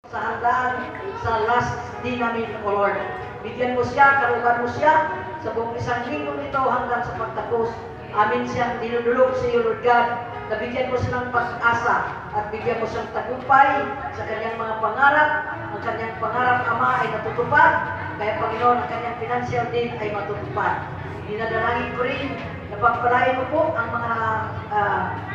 sa handaan sa last day namin, O Lord. Bigyan mo siya, kalugan mo siya sa buong isang linggo nito hanggang sa pagtapos. Amin siyang dinudulog sa iyo, Lord God. Nabigyan mo silang pag-asa at bigyan mo siyang tagumpay sa kanyang mga pangarap. Ang kanyang pangarap, Ama, ay natutupad. Kaya, Panginoon, ang kanyang financial need ay matutupad. Dinadalangin ko rin, napagpalain mo po ang mga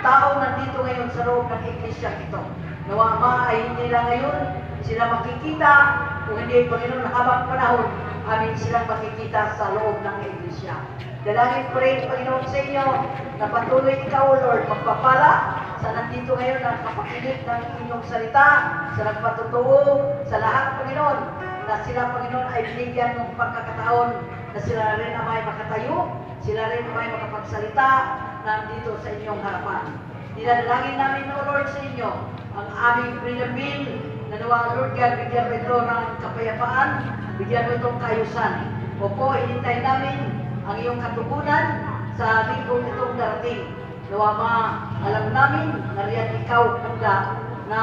tao nandito ngayon sa loob ng iglesia ito. Nawa, Ama, ay hindi lang ngayon sila makikita, kung hindi, Panginoon, habang panahon, amin silang makikita sa loob ng iglesia. Dalangin ko rin, Panginoon, sa inyo, na patuloy ikaw, Lord, magpapala sa nandito ngayon na kapakinig ng inyong salita, sa nagpatutuo, sa lahat, Panginoon, na sila, Panginoon, ay binigyan ng pagkakataon na sila rin na may makatayo, sila rin na may makapagsalita nandito sa inyong harapan. Dinadalangin namin, O Lord, sa inyo, ang aming freedom bill, na nawa, Lord God, bigyan mo ito ng kapayapaan, bigyan mo itong kayusan. Opo, hinintay namin ang iyong katugunan sa linggong itong darating. Nawa, Ma, alam namin na riyan ikaw handa na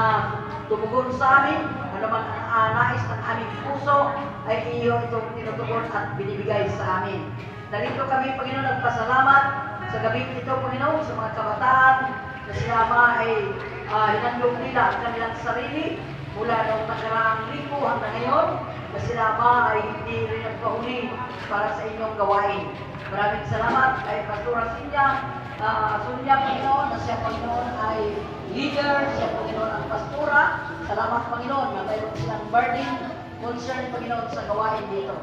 tumugon sa amin, ano man ang nais ng aming puso, ay iyo itong tinutugon at binibigay sa amin. Narito kami, Panginoon, nagpasalamat sa gabi ito, Panginoon, sa mga kabataan na sila, Ma, ay hinandog nila ang kanilang sarili mula noong nakaraang linggo hanggang ngayon, na sila, Ma, ay hindi rin nagpahuli para sa inyong gawain. Maraming salamat kay Pastora Sunya, Panginoon, na siya, Panginoon, ay leader, siya, Panginoon, ang pastora. Salamat, Panginoon, na mayroon silang burden, concern, Panginoon, sa gawain dito.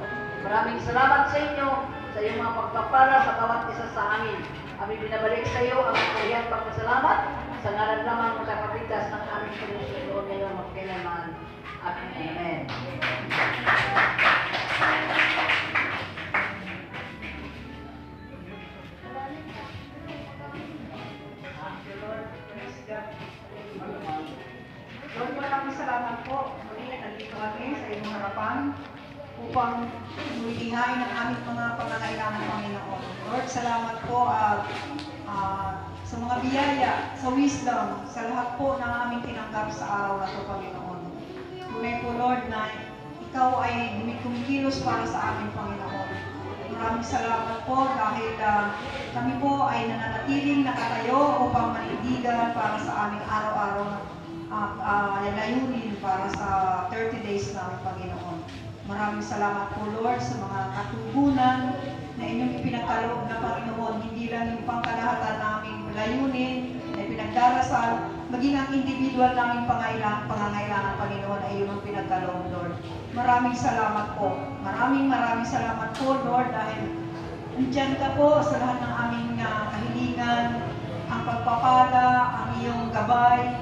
Maraming salamat sa inyo, sa iyong mga pagpapala sa bawat isa sa amin. Kami binabalik sa iyo ang kanyang pagpasalamat sa ngalan lamang magkakapitas ng aming Panginoon ngayon magkailanman. Amen. Lord, maraming salamat po. Muli, nandito kami sa iyong harapan upang mulihain ang aming mga pangangailangan, Panginoon. Lord, salamat po sa mga biyaya, sa wisdom, sa lahat po ng aming tinanggap sa araw na ito, Panginoon. Tunay po, Lord, na ikaw ay kumikilos para sa amin, Panginoon. Maraming salamat po dahil kami po ay nananatiling nakatayo upang manindigan para sa aming araw-araw na layunin para sa 30 days namin, Panginoon. Maraming salamat po, Lord, sa mga katugunan na inyong ipinagkaloob na, Panginoon, hindi lang yung pangkalahatan naming layunin na pinagdarasal, maging ang individual naming pangangailangan, Panginoon, ay iyong pinagkaloob, Lord. Maraming salamat po. Maraming salamat po, Lord, dahil andyan ka po sa lahat ng aming kahilingan, ang pagpapala, ang iyong gabay,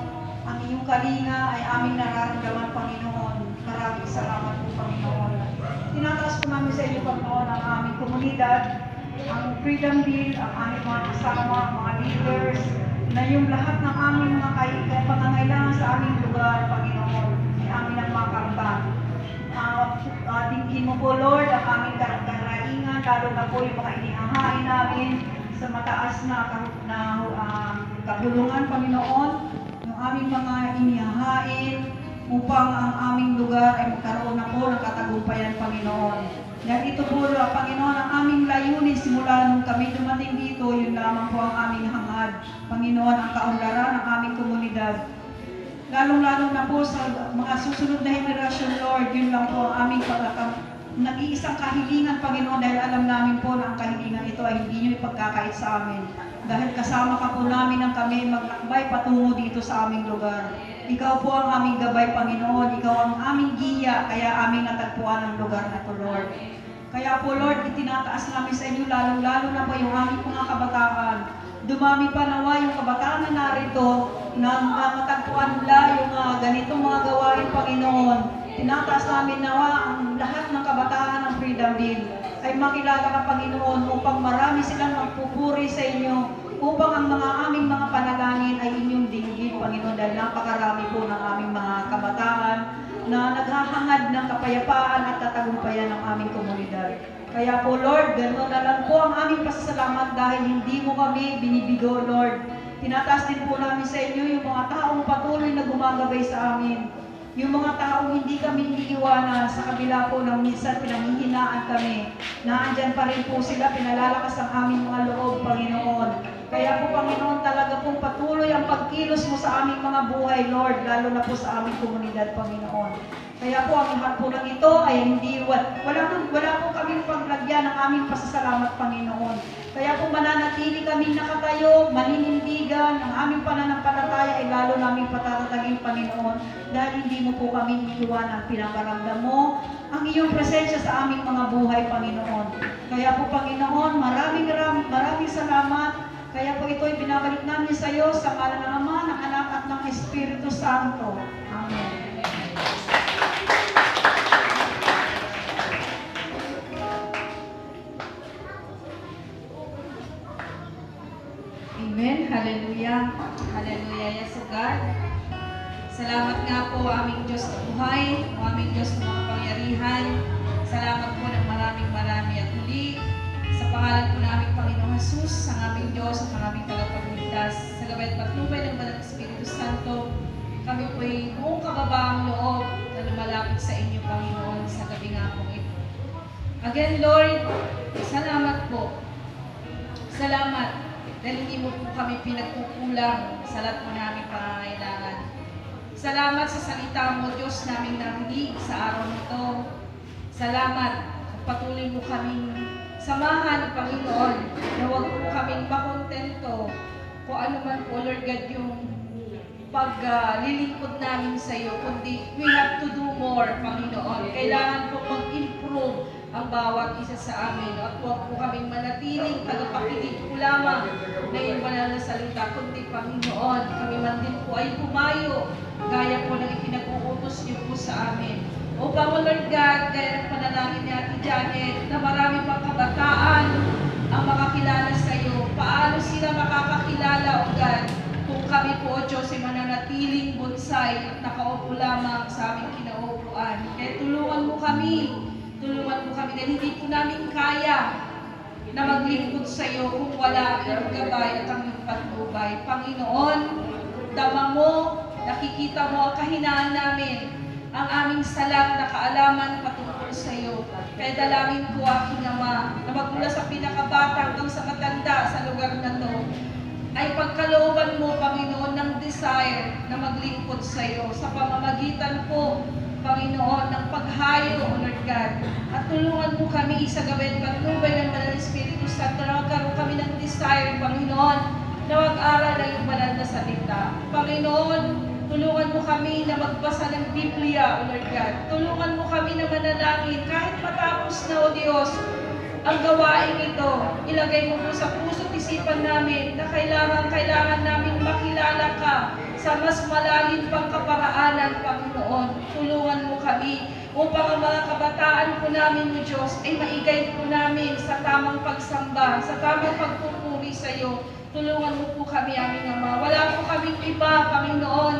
ang iyong kalinga ay aming nararamdaman, Panginoon. Maraming salamat po, Panginoon. Tinataas po namin sa iyo, Panginoon, ang aming komunidad, ang Freedom Bill, ang aming mga kasama, mga leaders, na yung lahat ng aming mga pangangailangan sa aming lugar, Panginoon, ay aming ang makamtan. Tingin mo po, Lord, ang aming karaingan, lalo na po yung mga inihahain namin sa mataas na kabulungan, Panginoon, yung aming mga inihahain upang ang aming lugar ay magkaroon na po ng katagumpayan, Panginoon. Dahil ito po, Panginoon, ang aming layunin simula nung kami dumating dito, yun lamang po ang aming hangad. Panginoon, ang kaunlaran ng aming komunidad. Lalong-lalo na po sa mga susunod na henerasyon, Lord, yun lang po ang aming nag-iisang kahilingan, Panginoon, dahil alam namin po na ang kahilingan ito ay hindi nyo ipagkakait sa amin. Dahil kasama ka po namin ang kami maglakbay patungo dito sa aming lugar. Ikaw po ang aming gabay, Panginoon. Ikaw ang aming giya, kaya aming natagpuan ang lugar na ito, Lord. Kaya po, Lord, itinataas namin sa inyo, lalong-lalo na po yung aming mga kabataan. Dumami pa nawa yung kabataan na narito na matagpuan nila yung ganitong mga gawain, Panginoon. Tinataas namin nawa ang lahat ng kabataan ng Freedom Bill ay makilala ka, Panginoon, upang marami silang magpupuri sa inyo, upang ang mga aming mga panalangin ay inyong dinggin, Panginoon, dahil napakarami po ng aming mga kabataan na naghahangad ng kapayapaan at katagumpayan ng aming komunidad. Kaya po, Lord, gano'n na lang po ang aming pasasalamat dahil hindi mo kami binibigo, Lord. Tinataas din po namin sa inyo yung mga taong patuloy na gumagabay sa amin. Yung mga taong hindi kami iniiwanan sa kabila po ng minsan pinanghihinaan kami, naandyan pa rin po sila, pinalalakas ang aming mga loob, Panginoon. Kaya po, Panginoon, talaga pong patuloy ang pagkilos mo sa aming mga buhay, Lord, lalo na po sa aming komunidad, Panginoon. Kaya po, ang lahat po ng ito ay hindi, wala po kaming paglagyan ng aming pasasalamat, Panginoon. Kaya po mananatili kami nakatayo, maninindigan, ang aming pananampalataya ay lalo naming patatatagin, Panginoon, dahil hindi mo po kami iniwan, pinakaramdam mo ang iyong presensya sa aming mga buhay, Panginoon. Kaya po, Panginoon, maraming salamat. Kaya po ito'y binabalik namin sa iyo sa ngalan ng Ama, ng Anak at ng Espiritu Santo. Amen. Amen. Hallelujah. Hallelujah. Yes, O God. Salamat nga po aming Diyos na buhay, o aming Diyos na makapangyarihan. Salamat po ng maraming at muli sa pangalan po ng aming Panginoong Jesus, ang aming Diyos at ang aming tagapagligtas. Sa gabay at patnubay ng Banal na Espiritu Santo, kami po ay buong kababaang loob na lumalapit sa inyo, Panginoon, sa gabi nga po ito. Again, Lord, salamat po. Salamat dahil hindi mo po kami pinagkukulang sa lahat po naming pangangailangan. Salamat sa salita mo, Diyos, naming narinig sa araw nito. Salamat at patuloy mo kaming samahan, Panginoon, na huwag po kaming makontento kung ano man po, Lord God, yung paglilingkod namin sa iyo, kundi we have to do more, Panginoon. Kailangan po mag-improve ang bawat isa sa amin at huwag po kaming manatiling tagapakinig po lamang na yung banal na salita, kundi Panginoon, kami man din po ay pumayo gaya po ng ipinag-uutos niyo po sa amin. Upang, Lord God, gaya ng panalangin ni Ate Janet, na marami pang kabataan ang makakilala sa iyo. Paano sila makakakilala, O God, kung kami po, O Diyos, ay mananatiling bonsai at nakaupo lamang sa aming kinaupuan. Kaya tulungan mo kami dahil hindi po namin kaya na maglingkod sa iyo kung wala ang gabay at ang iyong patnubay. Panginoon, dama mo, nakikita mo ang kahinaan namin, ang aming salat na kaalaman patungkol sa iyo. Kaya dalangin ko, aking Ama, na magmula sa pinakabata hanggang sa matanda sa lugar na to, ay pagkalooban mo, Panginoon, ng desire na maglingkod sa iyo sa pamamagitan po, Panginoon, ng paghayo, O Lord God. At tulungan mo kami sa gabay at patnubay ng Banal na Espiritu Santo na magkaroon kami ng desire, Panginoon, na mag-aral ng iyong banal na salita. Panginoon, tulungan mo kami na magbasa ng Biblia, O Lord God. Tulungan mo kami na manalangin kahit matapos na, O Diyos, ang gawain ito. Ilagay mo po sa puso't isipan namin na kailangan namin makilala ka sa mas malalim pang kaparaanan, Panginoon. Tulungan mo kami upang ang mga kabataan po namin, O Diyos, ay maigay po namin sa tamang pagsamba, sa tamang pagpupuri sa iyo. Tulungan mo po kami, aming Ama. Wala po kaming iba, Panginoon,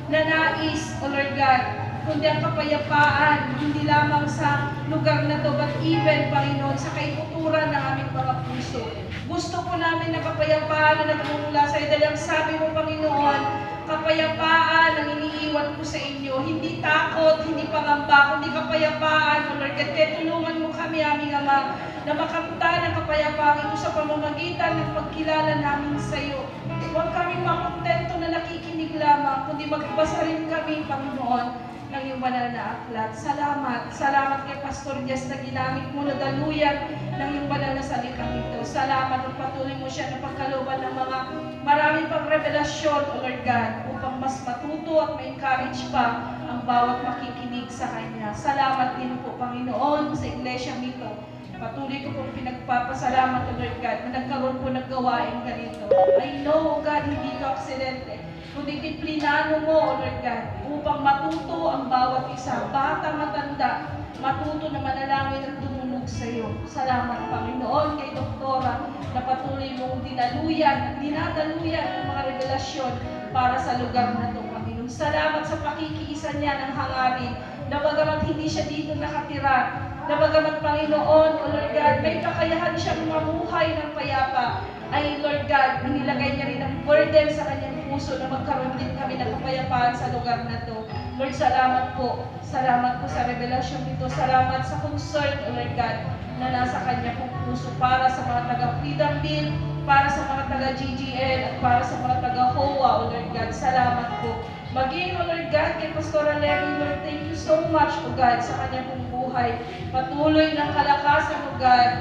na nais, O Lord God, kundi ang kapayapaan, hindi lamang sa lugar na to, but even, Panginoon, sa kaibuturan ng aming mga puso. Gusto po namin na kapayapaan na nagmumula sa iyo, dahil ang sabi mo, Panginoon, kapayapaan ang iniiwan ko sa inyo, hindi takot, hindi pangamba, kundi kapayapaan, O Lord God. Kaya tulungan mo kami, aming Ama, na makamta ng kapayapaan ito sa pamamagitan ng pagkilala namin sa iyo. Huwag kami makontento na nakikinig lamang, kundi magbasa rin kami, Panginoon, ng iyong banal na aklat. Salamat kay Pastor Jess na ginamit mo na daluyan ng iyong banal na salitang ito. Salamat at patuloy mo siya na pagkalooban ng mga maraming pang revelasyon, O Lord God, upang mas matuto at ma-encourage pa ang bawat makikinig sa Kanya. Salamat din po, Panginoon, sa iglesia nito. Patuloy ko pong pinagpapasalamat, O Lord God, na nagkaroon po ng gawain ganito. I know, O God, hindi ito aksidente, kundi diplinano mo, O Lord God, upang matuto ang bawat isa, bata, matanda, matuto na manalangin at tumunog sa iyo. Salamat, Panginoon, kay Doktora, na patuloy mong dinaluyan at dinadaluyan ang mga revelasyon para sa lugar na ito, Panginoon. Salamat sa pakikiisa niya ng hangarin, na bagamat hindi siya dito nakatira, na bagamat, Panginoon, O Lord God, may kakayahan siyang mamuhay ng payapa, ay Lord God, nilagay niya rin ang burden sa kanyang puso na magkaroon din kami ng kapayapaan sa lugar na to. Lord, salamat po. Salamat po sa revelasyon nito. Salamat sa concern, O Lord God, na nasa kanya pong puso para sa mga taga-Freedom Bill, para sa mga taga-GGN, at para sa mga taga-HOA, O Lord God. Salamat po. Maging, O Lord God, kay Pastor Lenny, Lord, thank you so much, O God, sa kanya pong buhay. Patuloy ng kalakasan, O God,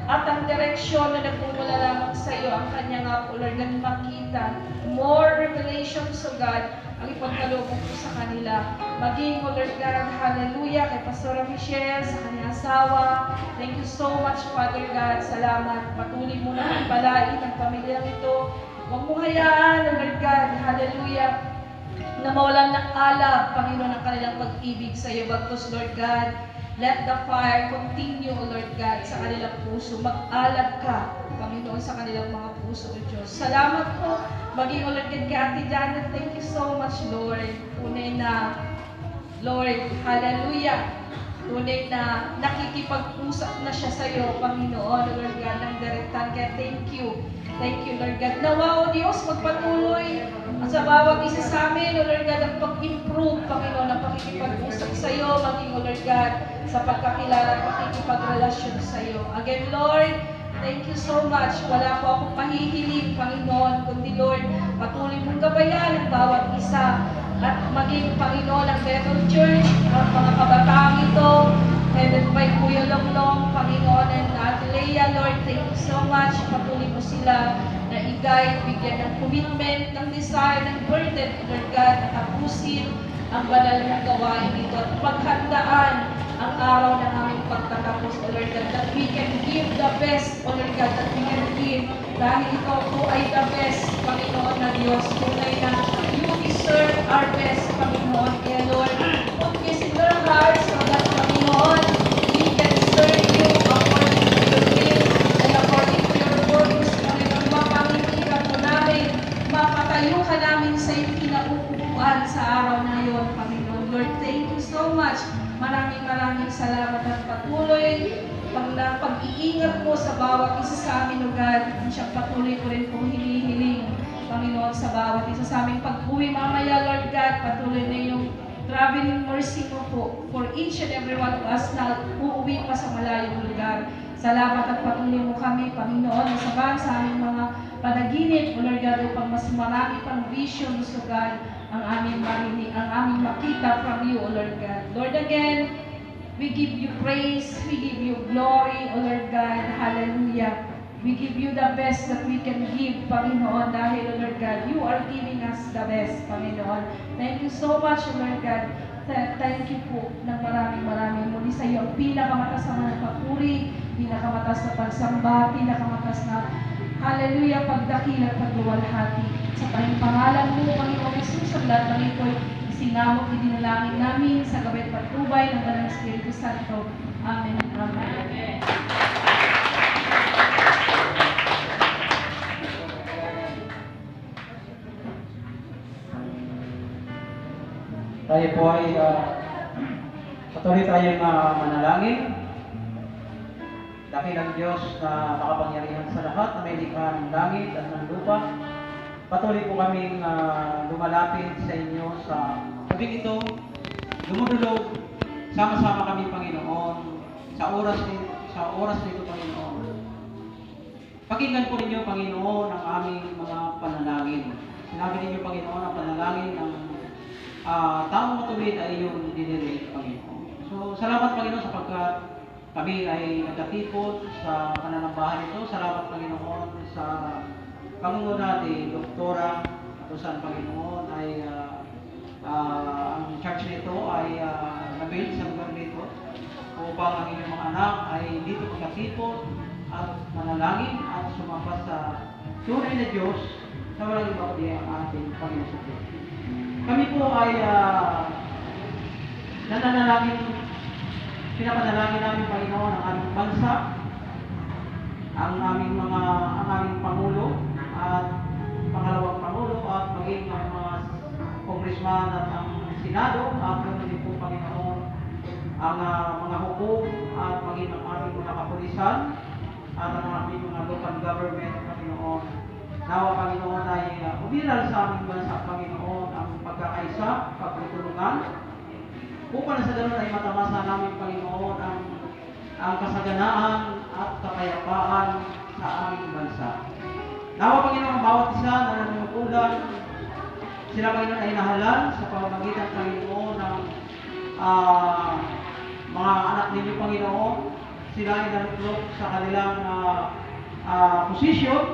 at ang direksyon na nagmumula lamang sa iyo, ang kanya nga po, Lord, na makita. More revelations, O God, ang ipagkaloob po sa kanila. Maging, O Lord God, hallelujah, kay Pastora Michelle, sa kanyang asawa. Thank you so much, Father God. Salamat. Patuloy mo na pagpalain ang pamilyang ito. Huwag mong hayaan, O Lord God, hallelujah, na mawalan ng alab, Panginoon, ang kanilang pag-ibig sa iyo. Bagkus, Lord God, let the fire continue, O Lord God, sa kanilang puso. Mag-alab ka, Panginoon, sa kanilang mga puso, O Diyos. Salamat po. Maging, O Lord God, kay Ate Janet, thank you so much, Lord. Tunay na, Lord, hallelujah. Tunay na nakikipag-usap na siya sa iyo, Panginoon, O Lord God, ng direktan. Kaya thank you. Thank you, Lord God. Nawa, O Diyos, magpatuloy sa bawat isa sa amin, O Lord God, ang pag-improve, Panginoon, ang pakikipag-usap sa iyo, maging, O Lord God, sa pagkakilala at pakikipagrelasyon sa iyo. Again, Lord, thank you so much. Wala po akong pahihiling, Panginoon, kundi, Lord, patuloy mong gabayan ang bawat isa. At maging, Panginoon, ang Bethel Church, ang mga kabataang ito, headed by Kuya Longlong, Panginoon, and Ate Leia, Lord, thank you so much. Patuloy mo sila na i-guide, bigyan ng commitment, ng desire, ng burden, Lord God, na tapusin ang banal na gawain ito at paghandaan ang araw ng aming pagtatapos, O Lord God, that we can give the best, O Lord God, that we can give, dahil ito po ay the best, Panginoon na Diyos. Tunay na you deserve our best, Panginoon. Kaya Lord, put this in our hearts so that, Panginoon, we can serve you according to your will and according to your purpose. Panginoon, mapangitiran mo namin, mapatayo ka namin sa iyong kinauupuan sa araw na iyon, Panginoon. Lord, thank you so much. Maraming salamat at patuloy pag-iingat mo sa bawat isa sa amin, O God. Siyang patuloy ko rin pong hinihiling, Panginoon, sa bawat isa sa aming pag-uwi mamaya, Lord God. Patuloy na yung traveling mercy mo po for each and every one of us na uuwi pa sa malayong lugar. Salamat at patuloy mo kami, Panginoon, na sabahan sa aming mga panaginip, O Lord God, upang mas marami pang visions, O God, ang aming marinig, ang aming makita from you, O Lord God. Lord, again, we give you praise, we give you glory, O Lord God, hallelujah. We give you the best that we can give, Panginoon, dahil, O Lord God, you are giving us the best, Panginoon. Thank you so much, O Lord God. Thank you po ng maraming muli sa iyo. Ang pinakamataas na papuri, pinakamataas na pagsamba, pinakamataas na, hallelujah, pagdakil at pagluwalhati. Sa pangalan mo, Panginoon Jesus, ang lahat ng ito'y sinamot, idinalangin namin sa gabay at patnubay ng Banal na Espiritu Santo. Amen. Amen. Tayo po ay patuloy tayong manalangin. Dakilang Diyos na makapangyarihan sa lahat na may likha ng langit at ng lupa. Patuloy po kaming lumalapit sa inyo sa gabing ito. Dumudulog, sama-sama kami, Panginoon, sa oras nito, Panginoon. Pakinggan po ninyo, Panginoon, ang aming mga panalangin. Sinabi ninyo, Panginoon, ang panalangin ng taong matuwid ay iyong dinirig, Panginoon. So, salamat, Panginoon, sapagkat kami ay nagkatipon sa pananambahan ito. Salamat, Panginoon, sa pangunguna ni Doktora Atusan, Panginoon, ay ang church nito ay nabuild sa lugar nito upang ang inyong mga anak ay dito magkatipon at manalangin at sumamba sa tunay na Diyos na walang iba kundi ang ating Panginoon sa Diyos. Kami po ay nananalangin, pinapanalangin namin, Panginoon, ang aming bansa, ang aming Pangulo at pangalawang Pangulo at maging ang mga Congressman at ang Senado at ganoon din po, Panginoon, ang mga hukom at maging ang aming mga kapulisan at ang aming mga local government, Panginoon. Nawa, Panginoon, ay umiral sa aming bansa, Panginoon, ang pagkakaisa, pagtutulungan, upang na sa ganun ay matamasa namin, Panginoon, ang kasaganaan at kapayapaan sa aming bansa. Nawa, Panginoon, ang bawat isa na nanunungkulan, sila, Panginoon, ay nahalan sa pamamagitan, Panginoon, ng mga anak ninyo, Panginoon. Sila ay naluklok sa kanilang posisyon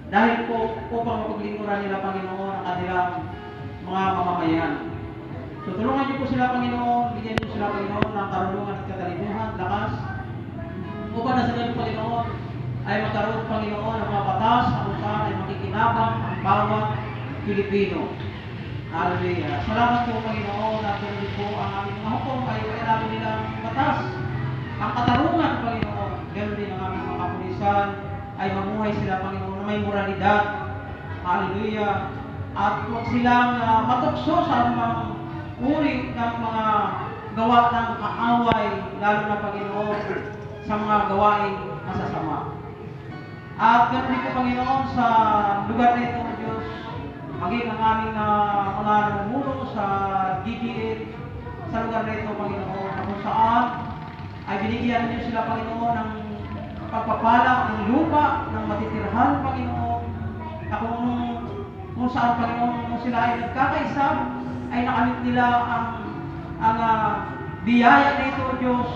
dahil po upang mapaglingkuran nila, Panginoon, ang kanilang mga mamamayan. So, tulungan niyo po sila, Panginoon, bigyan niyo sila, Panginoon, ng karunungan at katalinuhan, lakas, upang na sa ganun, Panginoon, ay magkaroon, Panginoon, ng mga batas na kung saan ay makikinabang ang bawat Pilipino. Hallelujah. Salamat po, Panginoon, at ganun po ang aming mga hukom ay kailangan nilang batas. Ang katarungan, Panginoon, ganun din ang aming mga kapulisan ay mamuhay sila, Panginoon, na may moralidad. Hallelujah. At huwag silang matukso sa mga uri ng mga gawa ng kaaway, lalo na, Panginoon, sa mga gawain masasama. At ganun din po, Panginoon, sa lugar nito, Diyos, maging ang aming mga namumuno sa DGA, sa lugar nito, Panginoon, na kung saan ay binigyan niyo sila, Panginoon, ng pagpapala ng lupa, ng matitirhan, Panginoon, na kung saan, Panginoon, kung sila ay nagkakaisa, ay nakamit nila ang biyaya nito, Diyos,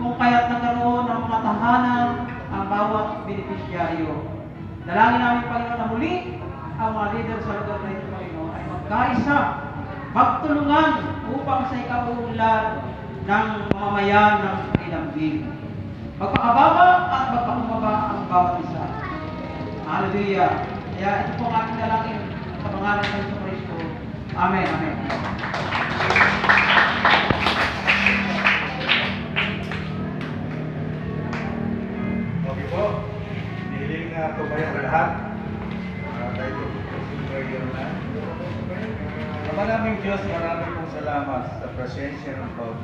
kung kaya't nagkaroon ng mga tahanan ang bawat benepisyaryo. Dalangin namin, Panginoon, na muli ang mga leader sa lugar na ito, Panginoon, ay magkaisa, magtulungan upang sa ikabuunlad ng mamamayan ng Ilambing. Magpakababa at magpakumbaba ang bawat isa. Hallelujah. Kaya ito po ang ating dalangin sa pangalan ng Kristo Kristo. Amen. Amen. Okay po. Hiling na tumayo ang lahat. Tayo po yung na. Ama naming Diyos, maraming pong salamat sa presensya ng Pag